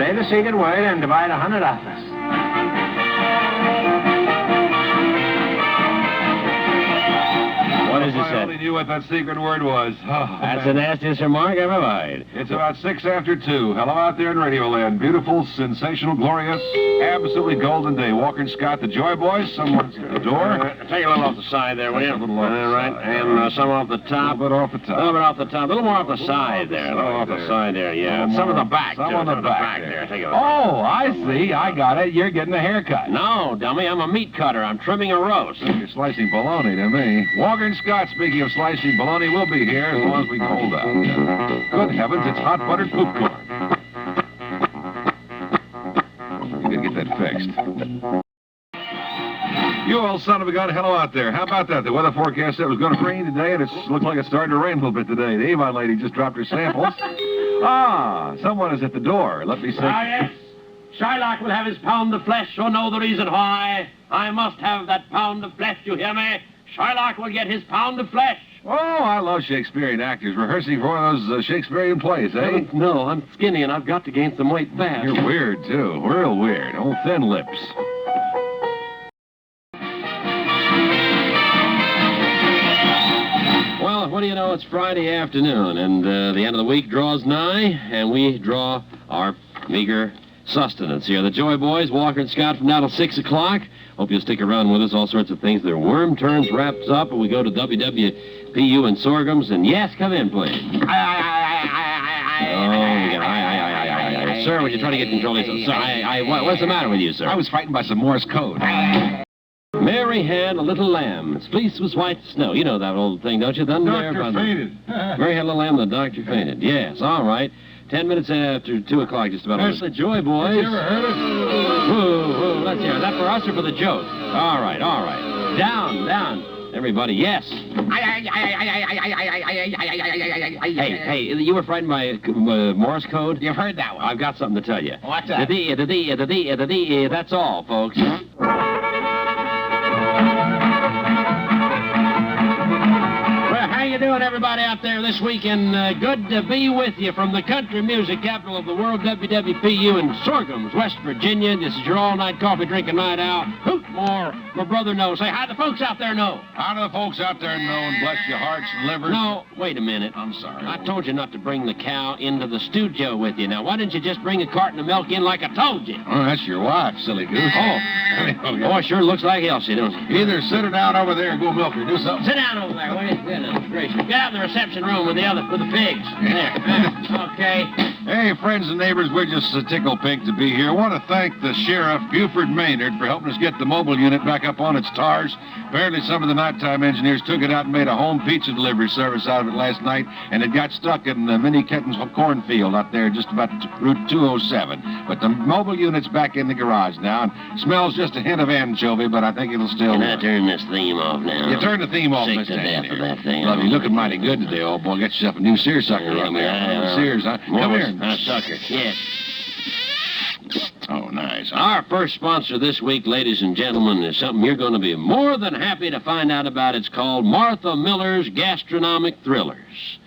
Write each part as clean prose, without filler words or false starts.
Say the secret word and divide 100 off us. What is it, I only knew what that secret word was. Oh, That's the nastiest remark ever made. It's about 6 after 2. Hello out there in Radio Land. Beautiful, sensational, glorious, absolutely golden day. Walker and Scott, the Joy Boys. Someone's at the door. Take a little off the side there, will you? A little off the right. side. And some off the top. A little bit off the top. A little bit off the top. A little more off the side there. A little off the side there, yeah. Some of the back, Some too. on the back there. Take it Oh, I see. I got it. You're getting a haircut. No, dummy, I'm a meat cutter. I'm trimming a roast. You're slicing bologna to me. Walker and Scott, speaking of slicing bologna, will be here as long as we hold out. Good heavens, it's hot buttered poop corn. You gotta get that fixed. You old son of a gun, hello out there. How about that? The weather forecast said it was going to rain today, and it looks like it's starting to rain a little bit today. The Avon lady just dropped her samples. Someone is at the door. Let me see. Yes. Shylock will have his pound of flesh, or know the reason why. I must have that pound of flesh, you hear me? Shylock will get his pound of flesh. Oh, I love Shakespearean actors rehearsing for one of those Shakespearean plays, eh? No, I'm skinny and I've got to gain some weight fast. You're weird, too. Real weird. Old thin lips. Well, what do you know? It's Friday afternoon, and the end of the week draws nigh, and we draw our meager sustenance here. The Joy Boys, Walker and Scott, from now till 6 o'clock. Hope you'll stick around with us. All sorts of things. Their worm turns wraps up, and we go to WWPU and Sorghum's. And yes, come in, please. Sir, would you try to get control of yourself? Sir, what's the matter with you, sir? I was frightened by some Morse code. Mary had a little lamb. Its fleece was white as snow. You know that old thing, don't you? Doctor fainted. Mary had a little lamb, the doctor fainted. Yes, all right. 10 minutes after 2 o'clock, just about. That's the Joy Boys. You ever heard it? Whoa, let's hear it. Is that for us or for the joke? All right. Down. Everybody, yes. Hey, you were frightened by Morse code? You've heard that one. I've got something to tell you. What's that? That's all, folks. How you doing, everybody out there this weekend? Good to be with you from the country music capital of the world, WWPU in Sorghum's, West Virginia. This is your all-night coffee drinking night out. Hoot more, my brother knows. Say hi to the folks out there know. How do the folks out there know, and bless your hearts and livers? No, wait a minute. I'm sorry. I told you not to bring the cow into the studio with you. Now, why didn't you just bring a carton of milk in like I told you? Oh, that's your wife, silly goose. Boy, sure looks like Elsie, don't it? Either sit her down over there or go milk her. Do something. Sit down over there, will you? Goodness gracious. Get out in the reception room with the pigs. There. Okay. Hey, friends and neighbors, we're just tickled pink to be here. I want to thank the Sheriff, Buford Maynard, for helping us get the mobile unit back up on its tars. Apparently, some of the nighttime engineers took it out and made a home pizza delivery service out of it last night, and it got stuck in the Minnie Ketten's cornfield out there just about Route 207. But the mobile unit's back in the garage now, and smells just a hint of anchovy, but I think it'll still Can I work. turn this theme off now? You turn the theme off, Sick Mr. to death Engineer. of that thing. Well, you're looking mighty good today, old boy. Get yourself a new seersucker on there. Sears, huh? Come here. Sucker. Yes. Oh, nice. Our first sponsor this week, ladies and gentlemen, is something you're going to be more than happy to find out about. It's called Martha Miller's Gastronomic Thrillers.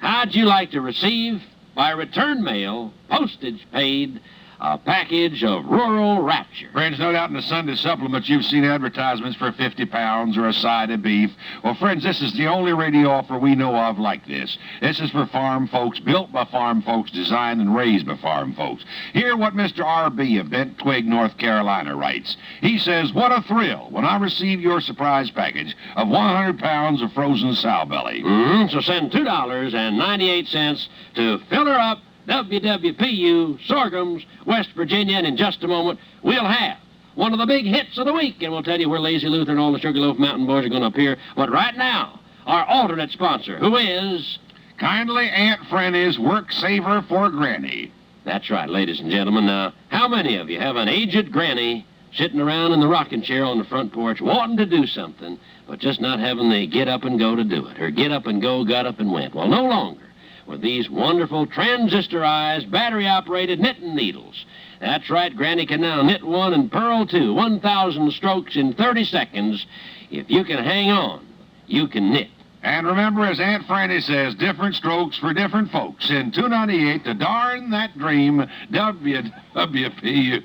How'd you like to receive, by return mail, postage paid, a package of rural rapture? Friends, no doubt in the Sunday supplement you've seen advertisements for 50 pounds or a side of beef. Well, friends, this is the only radio offer we know of like this. This is for farm folks, built by farm folks, designed and raised by farm folks. Hear what Mr. R.B. of Bent Twig, North Carolina writes. He says, what a thrill when I receive your surprise package of 100 pounds of frozen sow belly. So send $2.98 to Fill Her Up, WWPU, Sorghum's, West Virginia, and in just a moment, we'll have one of the big hits of the week, and we'll tell you where Lazy Luther and all the Sugarloaf Mountain Boys are going to appear. But right now, our alternate sponsor, who is... Kindly Aunt Franny's Work Saver for Granny. That's right, ladies and gentlemen. Now, how many of you have an aged granny sitting around in the rocking chair on the front porch wanting to do something, but just not having the get up and go to do it? Her get up and go got up and went. Well, no longer. With these wonderful transistorized, battery-operated knitting needles. That's right, Granny can now knit one and purl two, 1,000 strokes in 30 seconds. If you can hang on, you can knit. And remember, as Aunt Franny says, different strokes for different folks. In 298, to darn that dream, WWPU.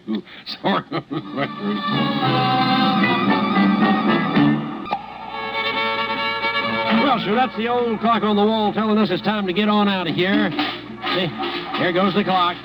Well, sir, that's the old clock on the wall telling us it's time to get on out of here. See, here goes the clock.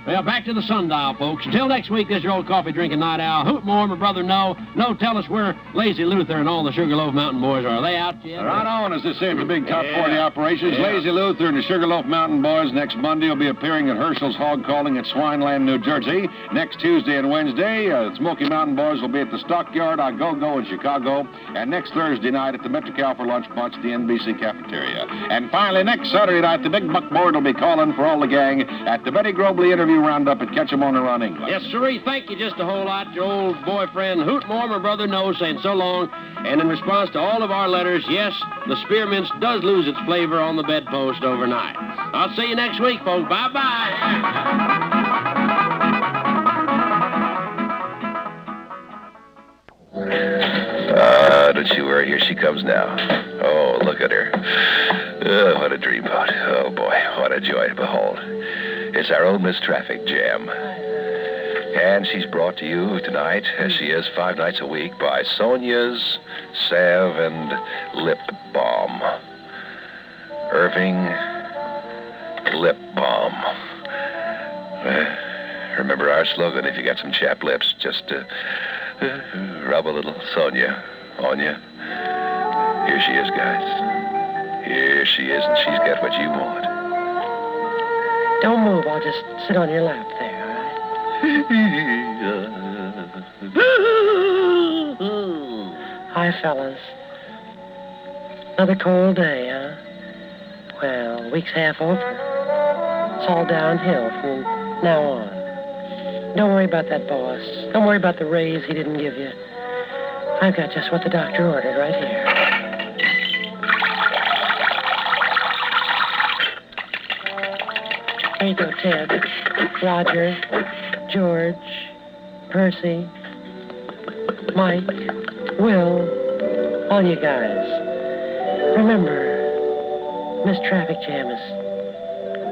Well, back to the sundial, folks. Until next week, this is your old coffee-drinking night owl. Hoot more, my brother, no. No, tell us where Lazy Luther and all the Sugarloaf Mountain boys are. Are they out yet? Right on, as they say at the big top 40 operations. Yeah. Lazy Luther and the Sugarloaf Mountain boys next Monday will be appearing at Herschel's Hog Calling at Swineland, New Jersey. Next Tuesday and Wednesday, the Smoky Mountain boys will be at the Stockyard on Go-Go in Chicago. And next Thursday night at the Metro-Cal for Lunch Bunch, the NBC cafeteria. And finally, next Saturday night, the Big Buck Board will be calling for all the gang at the Betty Grobley interview roundup at Ketchum on the Run, England. Yes, sirree. Thank you just a whole lot. Your old boyfriend, Hootmore, my brother, no, saying so long. And in response to all of our letters, yes, the spearmint does lose its flavor on the bedpost overnight. I'll see you next week, folks. Bye-bye. Don't you worry. Here she comes now. Oh, look at her. What a dreamboat. Oh, boy, what a joy to behold. It's our own Miss Traffic Jam. And she's brought to you tonight, as she is 5 nights a week, by Sonia's Salve and Lip Balm. Irving Lip Balm. Remember our slogan, if you got some chapped lips, just rub a little Sonia on you. Here she is, guys. Here she is, and she's got what you want. Don't move. I'll just sit on your lap there, all right? Hi, fellas. Another cold day, huh? Well, week's half over. It's all downhill from now on. Don't worry about that boss. Don't worry about the raise he didn't give you. I've got just what the doctor ordered right here. There you go, Ted, Roger, George, Percy, Mike, Will, all you guys. Remember, Miss Traffic Jam is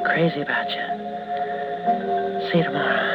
crazy about you. See you tomorrow.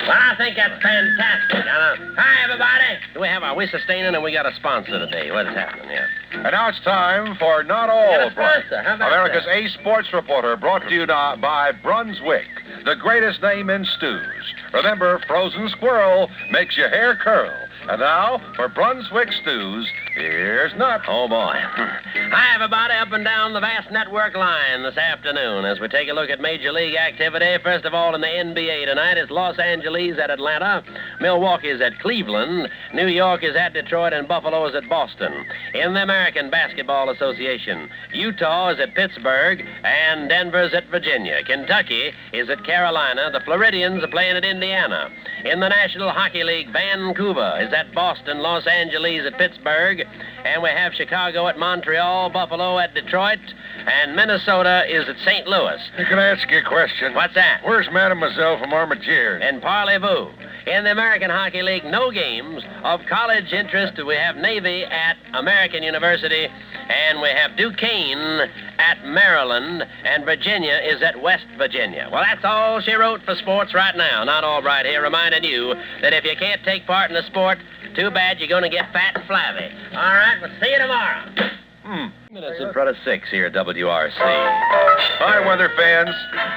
I think that's fantastic. Hi, everybody. We have our sustaining, and we got a sponsor today. What is happening here? And now it's time for Not All sponsor. How about America's that? ace sports reporter, brought to you by Brunswick, the greatest name in stews. Remember, frozen squirrel makes your hair curl. And now, for Brunswick stews, here's Nut. Oh, boy. Hi, everybody, up and down the vast network line this afternoon as we take a look at Major League activity. First of all, in the NBA tonight, it's Los Angeles at Atlanta, Milwaukee's at Cleveland, New York is at Detroit, and Buffalo is at Boston. In the American Basketball Association, Utah is at Pittsburgh, and Denver's at Virginia. Kentucky is at Carolina. The Floridians are playing at Indiana. In the National Hockey League, Vancouver is at Boston, Los Angeles at Pittsburgh, and we have Chicago at Montreal, Buffalo at Detroit, and Minnesota is at St. Louis. Can I ask you a question? What's that? Where's Mademoiselle from Armentières? And Parlez-vous. In the American Hockey League, no games of college interest. We have Navy at American University, and we have Duquesne at Maryland, and Virginia is at West Virginia. Well, that's all she wrote for sports right now. Not Allbright here, reminding you that if you can't take part in the sport, too bad you're going to get fat and flabby. All right, we'll see you tomorrow. Minutes in front of 6 here at WRC. Hi, weather fans.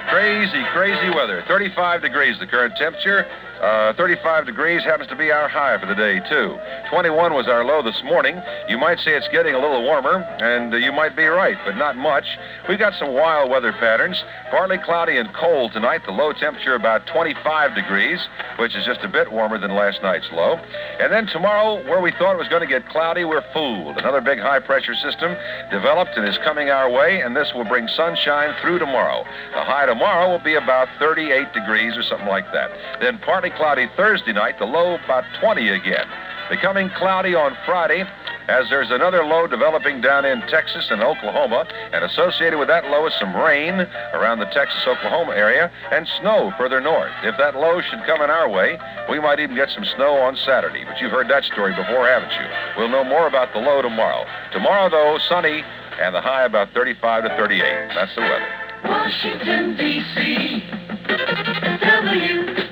Crazy, crazy weather. 35 degrees the current temperature. 35 degrees happens to be our high for the day, too. 21 was our low this morning. You might say it's getting a little warmer, and you might be right, but not much. We've got some wild weather patterns. Partly cloudy and cold tonight. The low temperature about 25 degrees, which is just a bit warmer than last night's low. And then tomorrow, where we thought it was going to get cloudy, we're fooled. Another big high-pressure system developed and is coming our way, and this will bring sunshine through tomorrow. The high tomorrow will be about 38 degrees or something like that. Then partly cloudy Thursday night, the low about 20 again. Becoming cloudy on Friday, as there's another low developing down in Texas and Oklahoma, and associated with that low is some rain around the Texas-Oklahoma area and snow further north. If that low should come in our way, we might even get some snow on Saturday. But you've heard that story before, haven't you? We'll know more about the low tomorrow. Tomorrow, though, sunny and the high about 35 to 38. That's the weather. Washington, D.C., WRC.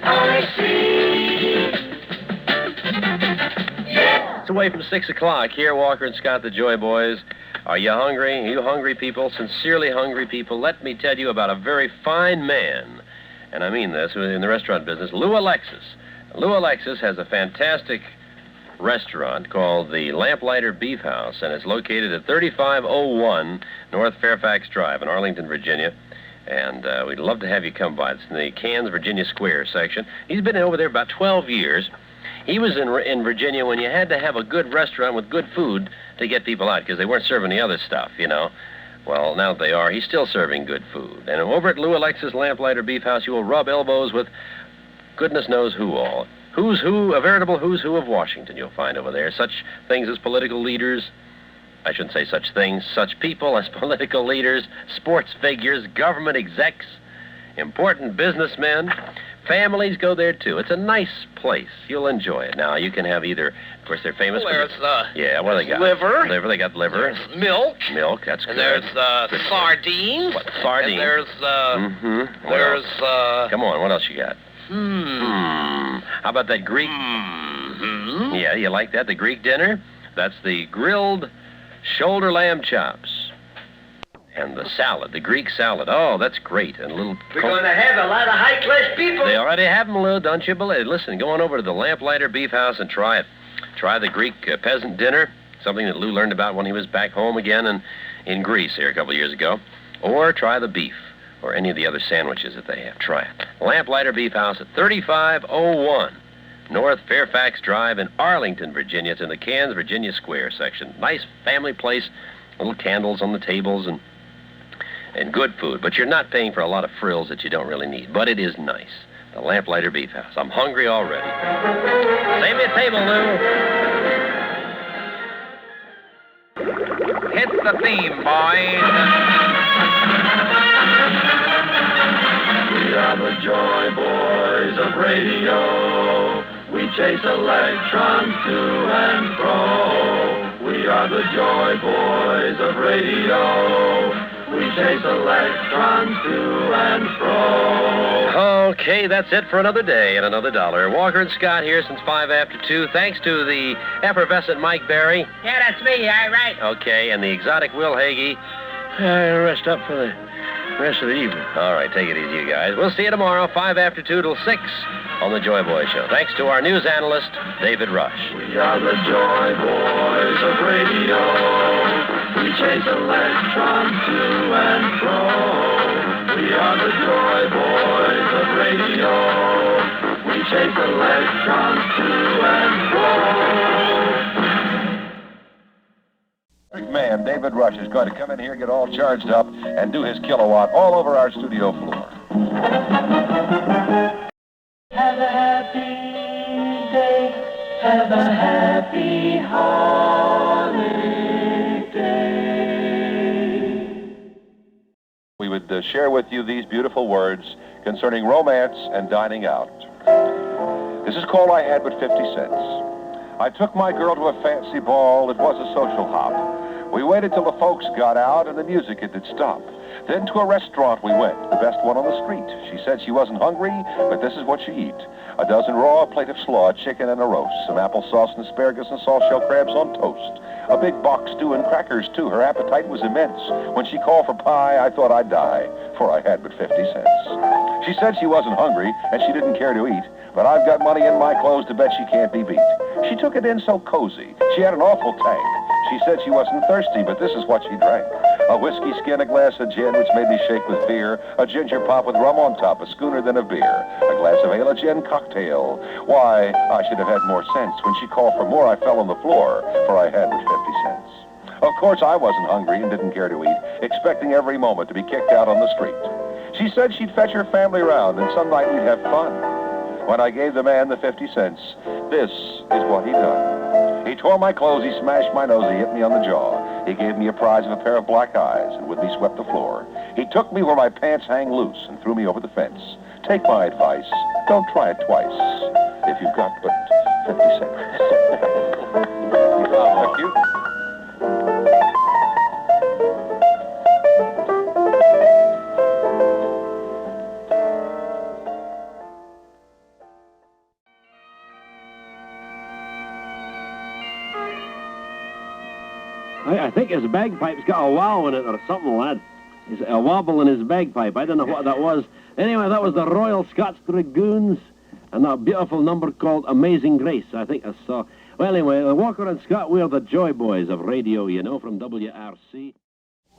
Yeah! It's away from 6 o'clock. Here, Walker and Scott, the Joy Boys. Are you hungry? Are you hungry people? Sincerely hungry people? Let me tell you about a very fine man, and I mean this, in the restaurant business, Lou Alexis. Lou Alexis has a fantastic restaurant called the Lamplighter Beefhouse, and it's located at 3501 North Fairfax Drive in Arlington, Virginia. And we'd love to have you come by. It's in the Cairns, Virginia Square section. He's been over there about 12 years. He was in Virginia when you had to have a good restaurant with good food to get people out, because they weren't serving the other stuff, you know. Well, now that they are, he's still serving good food. And over at Lou Alexis Lamplighter Beefhouse, you will rub elbows with goodness knows who all. Who's who, a veritable who's who of Washington you'll find over there. Such things as political leaders. I shouldn't say such things. Such people as political leaders, sports figures, government execs, important businessmen. Families go there, too. It's a nice place. You'll enjoy it. Now, you can have either, of course, they're famous for... There's, yeah, what do they got? Liver. Liver, they got liver. There's milk. Milk, that's good. And there's sardines. What, sardines? And there's, There's, come on, what else you got? How about that Greek... Yeah, you like that? The Greek dinner? That's the grilled shoulder lamb chops. And the salad, the Greek salad. Oh, that's great. And a little... We're going to have a lot of high-class people. They already have them, Lou, don't you believe? Listen, go on over to the Lamplighter Beefhouse and try it. Try the Greek peasant dinner, something that Lou learned about when he was back home again in Greece here a couple of years ago. Or try the beef, or any of the other sandwiches that they have. Try it. Lamplighter Beefhouse at 3501 North Fairfax Drive in Arlington, Virginia. It's in the Cairns, Virginia Square section. Nice family place, little candles on the tables and good food. But you're not paying for a lot of frills that you don't really need. But it is nice. The Lamplighter Beefhouse. I'm hungry already. Save me a table, Lou. Hit the theme, boys. We are the Joy Boys of radio. We chase electrons to and fro. We are the Joy Boys of radio. We chase electrons to and fro. Okay, that's it for another day and another dollar. Walker and Scott here since 5 after 2. Thanks to the effervescent Mike Barry. Yeah, that's me, all right. Okay, and the exotic Will Heagy. Rest up for the rest of the evening. All right, take it easy, you guys. We'll see you tomorrow, 5 after 2 till 6 on the Joy Boy Show. Thanks to our news analyst, David Rush. We are the Joy Boys of radio. We chase electrons to and fro. We are the Joy Boys of radio. We chase electrons to and fro. Big man, David Rush, is going to come in here, get all charged up, and do his kilowatt all over our studio floor. Have a happy day. Have a happy holiday. We would share with you these beautiful words concerning romance and dining out. This is called I Had But 50 Cents. I took my girl to a fancy ball. It was a social hop. We waited till the folks got out and the music it did stop. Then to a restaurant we went, the best one on the street. She said she wasn't hungry, but this is what she eat. A dozen raw, a plate of slaw, chicken and a roast, some applesauce and asparagus and soft-shell crabs on toast. A big box stew and crackers, too. Her appetite was immense. When she called for pie, I thought I'd die, for I had but 50 cents. She said she wasn't hungry and she didn't care to eat, but I've got money in my clothes to bet she can't be beat. She took it in so cozy. She had an awful tank. She said she wasn't thirsty, but this is what she drank. A whiskey skin, a glass of gin, which made me shake with fear, a ginger pop with rum on top, a schooner than a beer, a glass of ale, a gin cocktail. Why, I should have had more sense. When she called for more, I fell on the floor, for I had but 50 cents. Of course, I wasn't hungry and didn't care to eat, expecting every moment to be kicked out on the street. She said she'd fetch her family round, and some night we'd have fun. When I gave the man the 50 cents, this is what he done. He tore my clothes, he smashed my nose, he hit me on the jaw. He gave me a prize of a pair of black eyes, and with me swept the floor. He took me where my pants hang loose and threw me over the fence. Take my advice, don't try it twice, if you've got but 50 cents. Thank you. I think his bagpipe's got a wow in it or something, lad. He's a wobble in his bagpipe. I don't know what that was. Anyway, that was the Royal Scots Dragoons and that beautiful number called Amazing Grace, I think I saw. Well, anyway, Walker and Scott, we're the Joy Boys of radio, you know, from WRC.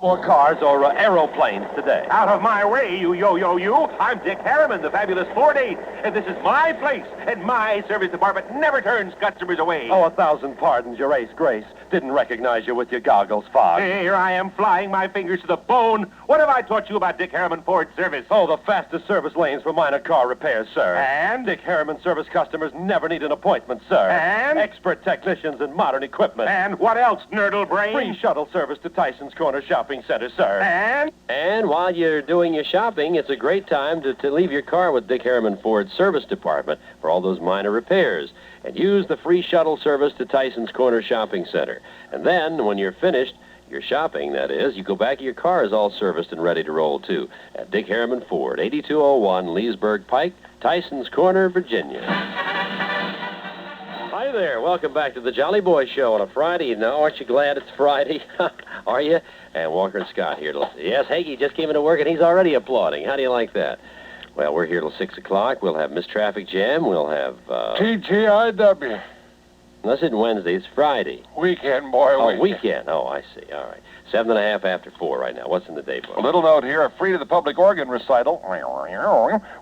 More cars or aeroplanes today. Out of my way, you yo-yo-you. I'm Dick Herriman, the fabulous Ford 8, and this is my place, and my service department never turns customers away. Oh, 1,000 pardons, Your Ace Grace. Didn't recognize you with your goggles, Fog. Here I am flying my fingers to the bone. What have I taught you about Dick Herriman Ford service? Oh, the fastest service lanes for minor car repairs, sir. And? Dick Herriman service customers never need an appointment, sir. And? Expert technicians and modern equipment. And what else, nerdle brain? Free shuttle service to Tyson's Corner Shopping Center, sir. And while you're doing your shopping, it's a great time to leave your car with Dick Herriman Ford Service Department for all those minor repairs. And use the free shuttle service to Tyson's Corner Shopping Center. And then, when you're finished, your shopping, that is, you go back, your car is all serviced and ready to roll, too. At Dick Herriman Ford, 8201 Leesburg Pike, Tyson's Corner, Virginia. Hi there. Welcome back to the Jolly Boy Show on a Friday. Now, aren't you glad it's Friday? Are you? And Walker and Scott here. Yes, Heagy just came into work, and he's already applauding. How do you like that? Well, we're here till 6 o'clock. We'll have Miss Traffic Jam. We'll have, TGIW. This isn't Wednesday. It's Friday. Weekend, boy, Oh, weekend. Oh, I see. All right. 7:30 after 4 right now. What's in the day book? A little note here, a free to the public organ recital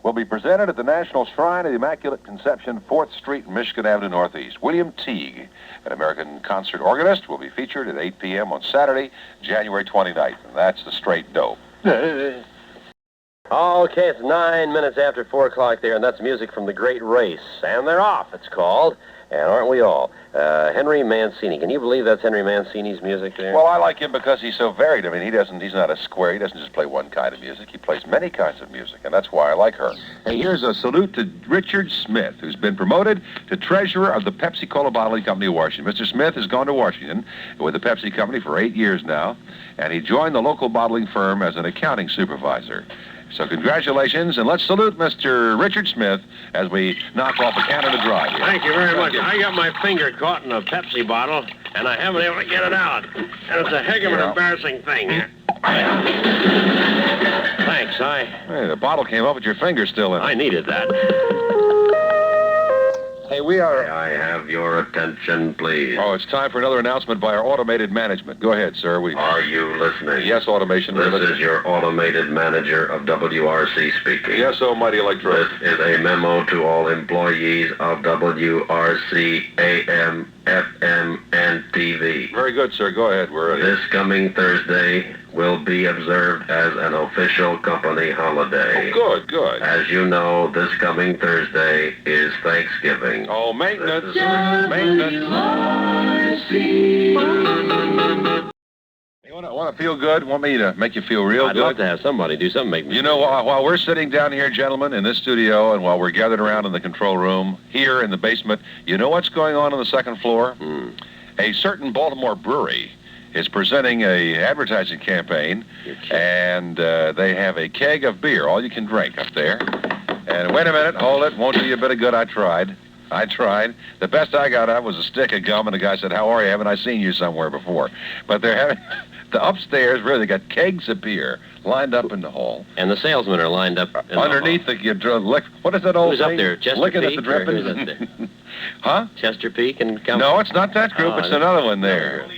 will be presented at the National Shrine of the Immaculate Conception, 4th Street, Michigan Avenue Northeast. William Teague, an American concert organist, will be featured at 8 p.m. on Saturday, January 29th, and that's the straight dope. Okay, it's 9 minutes after 4 o'clock there, and that's music from The Great Race. And they're off, it's called. And aren't we all? Henry Mancini. Can you believe that's Henry Mancini's music there? Well, I like him because he's so varied. I mean, he's not a square. He doesn't just play one kind of music. He plays many kinds of music, and that's why I like her. Hey, here's a salute to Richard Smith, who's been promoted to treasurer of the Pepsi-Cola Bottling Company of Washington. Mr. Smith has gone to Washington with the Pepsi Company for 8 years now, and he joined the local bottling firm as an accounting supervisor. So congratulations, and let's salute Mr. Richard Smith as we knock off a Canada Dry here. Thank you very much. I got my finger caught in a Pepsi bottle, and I haven't been able to get it out. And it's a heck of an embarrassing thing. Thanks, Hey, the bottle came up with your finger still in it. I needed that. Hey, we are... I have your attention, please. Oh, it's time for another announcement by our automated management. Go ahead, sir. Are you listening? Yes, automation. This is your automated manager of WRC speaking. Yes, almighty electronic. This is a memo to all employees of WRC AM, FM, and TV. Very good, sir. Go ahead. We're ready. This coming Thursday will be observed as an official company holiday. Oh, good. As you know, this coming Thursday is Thanksgiving. Oh, maintenance. You want to feel good? Want me to make you feel real I'd good? love to have somebody do something make me You know, while we're sitting down here, gentlemen, in this studio, and while we're gathered around in the control room, here in the basement, you know what's going on the second floor? A certain Baltimore Brewery is presenting a advertising campaign, and they have a keg of beer, all you can drink up there. And wait a minute, hold it, won't do you a bit of good. I tried. The best I got out was a stick of gum, and the guy said, "How are you? Haven't I seen you somewhere before?" But they're The upstairs, where they got kegs of beer lined up in the hall. And the salesmen are lined up in Underneath the the what is that old Who's thing? up there? Chester Looking Peak, at the or who's drippings. up there? Huh? Chester Peak and Company? No, it's not that group. Oh, It's another one there.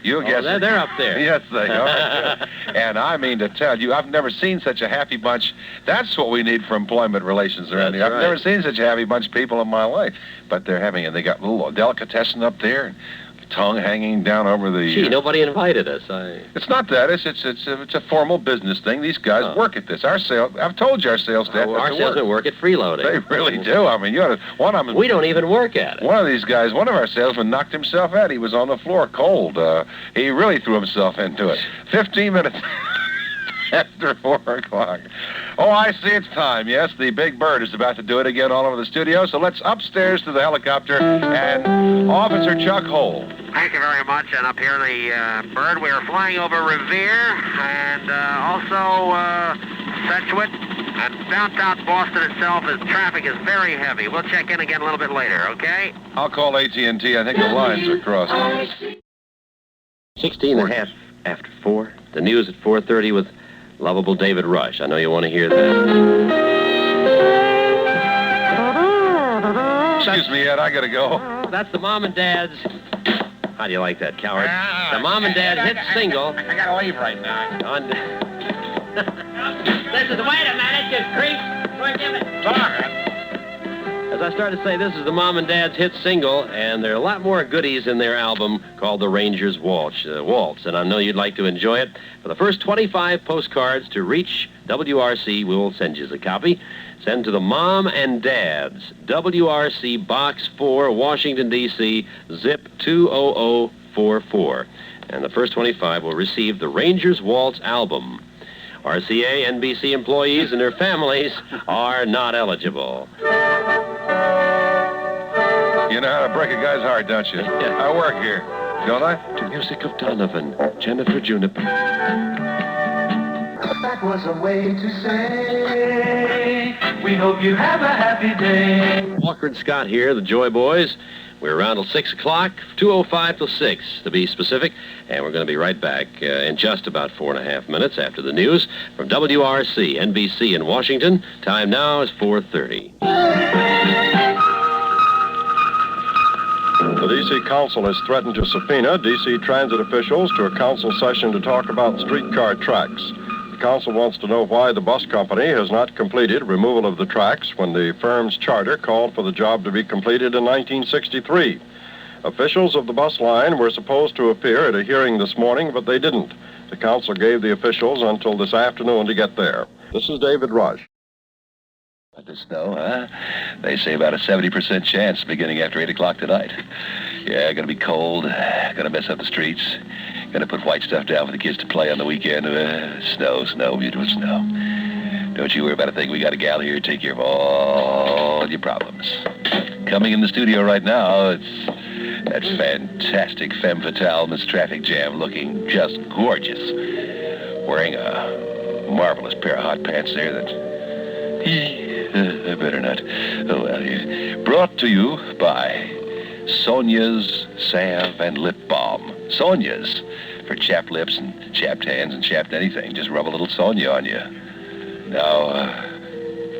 You guess they're up there. Yes, they are. And I mean to tell you, I've never seen such a happy bunch. That's what we need for employment relations around here. I've never seen such a happy bunch of people in my life. But they're having, and they got a little delicatessen up there, and tongue hanging down over the... Gee, nobody invited us. It's not that. It's a formal business thing. These guys work at this. I've told you our sales staff. Our salesmen work at freeloading. They really do. I mean, one of them... We don't even work at it. One of these guys, one of our salesmen knocked himself out. He was on the floor cold. He really threw himself into it. 15 minutes after 4 o'clock. Oh, I see it's time. Yes, the big bird is about to do it again all over the studio. So let's upstairs to the helicopter and Officer Chuck Hole. Thank you very much. And up here, the bird, we are flying over Revere and also Sedgwick. And downtown Boston itself, traffic is very heavy. We'll check in again a little bit later, okay? I'll call AT&T. I think the lines are crossed. 16 and a half after 4. The news at 4:30 with lovable David Rush. I know you want to hear that. Excuse me, Ed. I got to go. That's the Mom and Dad's. How do you like that, coward? The Mom and Dad hit single. I got to leave right now. On... This is, wait a minute, you creep. Give it. Sorry. As I started to say, this is the Mom and Dad's hit single, and there are a lot more goodies in their album called The Ranger's Waltz, and I know you'd like to enjoy it. For the first 25 postcards to reach WRC, we will send you a copy. Send to the Mom and Dad's, WRC Box 4, Washington, D.C., zip 20044. And the first 25 will receive The Ranger's Waltz album. RCA, NBC employees and their families are not eligible. You know how to break a guy's heart, don't you? Yeah. I work here, don't I? To music of Donovan, Jennifer Juniper. That was a way to say, we hope you have a happy day. Walker and Scott here, the Joy Boys. We're around till 6 o'clock, 2:05 till 6 to be specific, and we're going to be right back in just about 4.5 minutes after the news from WRC, NBC in Washington. Time now is 4:30. The D.C. Council has threatened to subpoena D.C. transit officials to a council session to talk about streetcar tracks. The council wants to know why the bus company has not completed removal of the tracks when the firm's charter called for the job to be completed in 1963. Officials of the bus line were supposed to appear at a hearing this morning, but they didn't. The council gave the officials until this afternoon to get there. This is David Rush. The snow, huh? They say about a 70% chance beginning after 8 o'clock tonight. Yeah, gonna be cold, gonna mess up the streets, gonna put white stuff down for the kids to play on the weekend. Snow, beautiful snow. Don't you worry about a thing. We got a gal here to take care of all your problems. Coming in the studio right now, it's that fantastic femme fatale Miss Traffic Jam, looking just gorgeous. Wearing a marvelous pair of hot pants there that... I better not. Oh, well, yeah. Brought to you by Sonia's Salve and Lip Balm. Sonia's for chapped lips and chapped hands and chapped anything. Just rub a little Sonia on you. Now,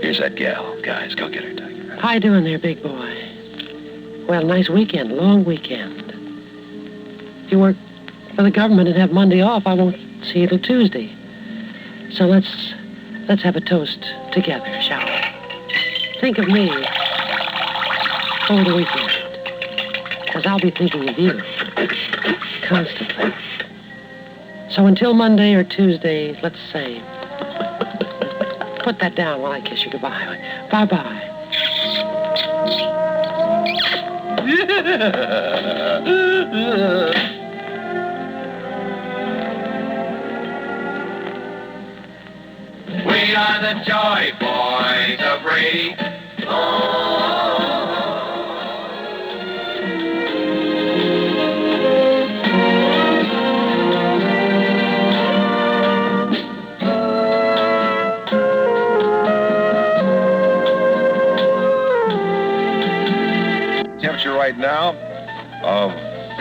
here's that gal. Guys, go get her. How you doing there, big boy? Well, nice weekend, long weekend. If you work for the government and have Monday off, I won't see you till Tuesday. So let's have a toast together, shall we? Think of me over the weekend, because I'll be thinking of you constantly. So until Monday or Tuesday, let's say, put that down while I kiss you goodbye. Bye-bye. We are the Joy Boys of Radio. Temperature right now of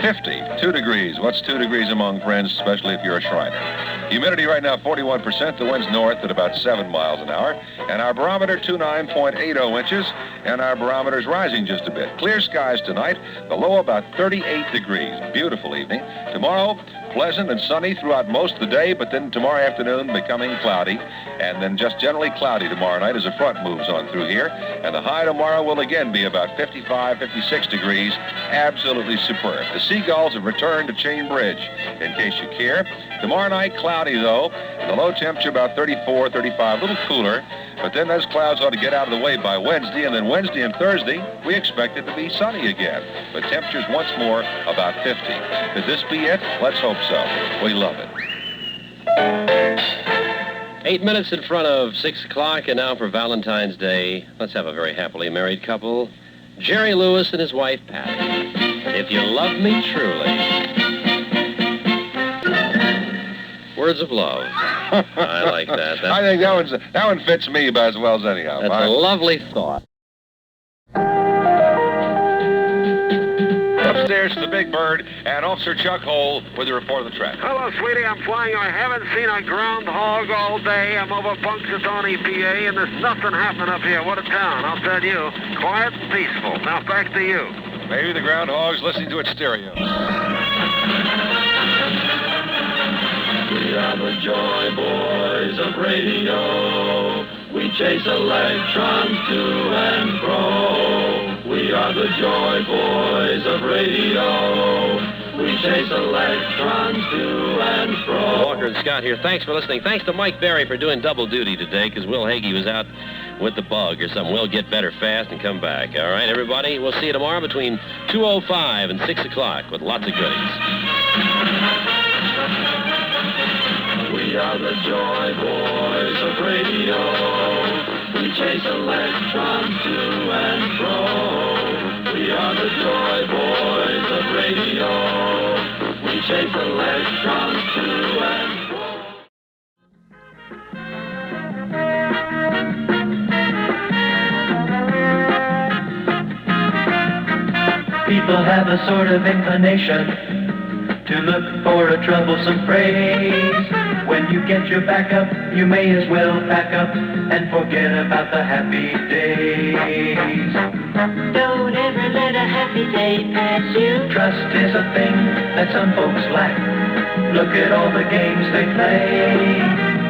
50, 2 degrees. What's 2 degrees among friends, especially if you're a Shriner? Humidity right now, 41%. The wind's north at about 7 miles an hour. And our barometer, 29.80 inches. And our barometer's rising just a bit. Clear skies tonight. The low about 38 degrees. Beautiful evening. Tomorrow, pleasant and sunny throughout most of the day, but then tomorrow afternoon becoming cloudy, and then just generally cloudy tomorrow night as a front moves on through here. And the high tomorrow will again be about 55, 56 degrees. Absolutely superb. The Seagulls have returned to Chain Bridge, in case you care. Tomorrow night, cloudy, though. The low temperature about 34, 35, a little cooler. But then those clouds ought to get out of the way by Wednesday, and then Wednesday and Thursday, we expect it to be sunny again. But temperatures once more about 50. Could this be it? Let's hope so. We love it. 8 minutes in front of 6 o'clock, and now for Valentine's Day, let's have a very happily married couple, Jerry Lewis and his wife, Patty. If you love me truly. Words of love. I like that. I think that one fits me about as well as anyhow. That's a lovely thought. Upstairs to the Big Bird and Officer Chuck Hole with a report of the traffic. Hello, sweetie. I'm flying. I haven't seen a groundhog all day. I'm over Punxsutawney, PA, and there's nothing happening up here. What a town, I'll tell you. Quiet and peaceful. Now back to you. Maybe the groundhog's listening to its stereo. We are the Joy Boys of radio. We chase electrons to and fro. We are the Joy Boys of radio. We chase electrons to and fro. Walker and Scott here. Thanks for listening. Thanks to Mike Berry for doing double duty today, because Will Heagy was out with the bug or something. We'll get better fast and come back. All right, everybody? We'll see you tomorrow between 2:05 and 6 o'clock with lots of goodies. We are the Joy Boys of radio. We chase electrons to and fro. We are the Joy Boys of radio. We chase electrons to and fro. People have a sort of inclination to look for a troublesome phrase. When you get your back up, you may as well pack up and forget about the happy days. Don't ever let a happy day pass you. Trust is a thing that some folks lack. Look at all the games they play.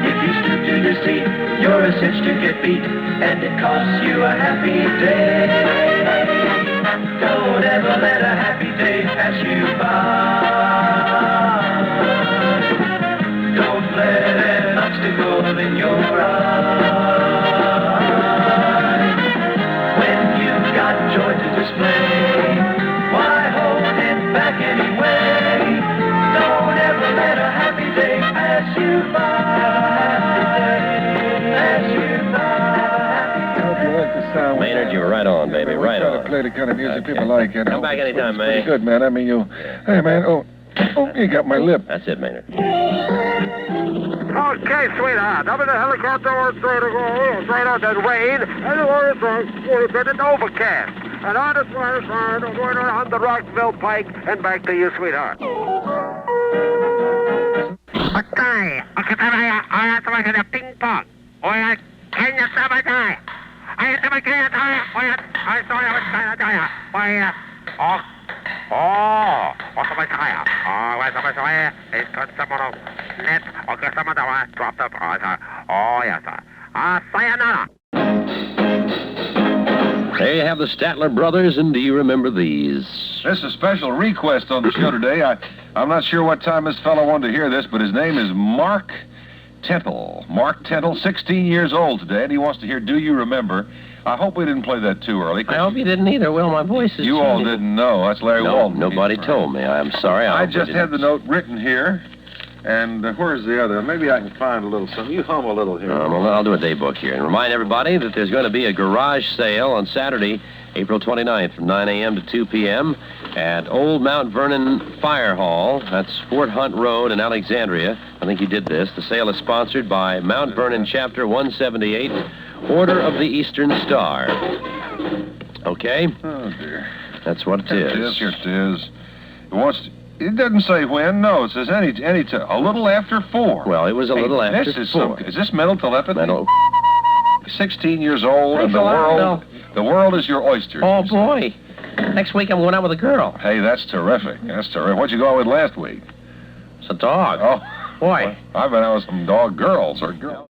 If you stoop to deceit, you're a cinch to get beat, and it costs you a happy day. Don't ever let a happy day pass you by. Don't let an obstacle in your eye. When you've got joy to display, why hold it back anyway? Don't ever let a happy day pass you by. Pass you by. Maynard, you were right on, baby, right on. Play the kind of music people like, you know. Come back anytime, May. Good, man. I mean, you... Hey, man, oh, you got my lip. That's it, Maynard. Okay, sweetheart. I'm in the helicopter on straight to go, straight out that rain, and it's been overcast. And on the side, I'm going around the Rockville Pike and back to you, sweetheart. Okay, I have to make a ping pong. Can you stop it? I have to make it. I saw you was kind of tired. What's my tire? Where's my tire? It's got someone on net. Okay, someone that dropped up. Oh, yes, sir. Sayonara. There you have the Statler brothers, and do you remember these? This is a special request on the show today. I'm not sure what time this fellow wanted to hear this, but his name is Mark Tintle. Mark Tintle, 16 years old today, and he wants to hear Do You Remember? I hope we didn't play that too early. I hope you didn't either, Will. My voice is... You all didn't know. That's Larry Walton. Nobody told me. I'm sorry. I just had the note written here. And where's the other? Maybe I can find a little something. You hum a little here. Well, I'll do a daybook here. And remind everybody that there's going to be a garage sale on Saturday, April 29th from 9 a.m. to 2 p.m. at Old Mount Vernon Fire Hall. That's Fort Hunt Road in Alexandria. I think you did this. The sale is sponsored by Mount Vernon Chapter 178, Order of the Eastern Star. Okay? Oh, dear. That's what it is. Here it is. It doesn't say when. No, it says any time. A little after 4. Well, it was a little after this is 4. Is this mental telepathy? Mental. 16 years old, and Thanks a lot, the world is your oyster. Oh, boy. Next week I'm going out with a girl. Hey, that's terrific. That's terrific. What'd you go out with last week? It's a dog. Oh. Boy. I've been out with some dog girls or girls.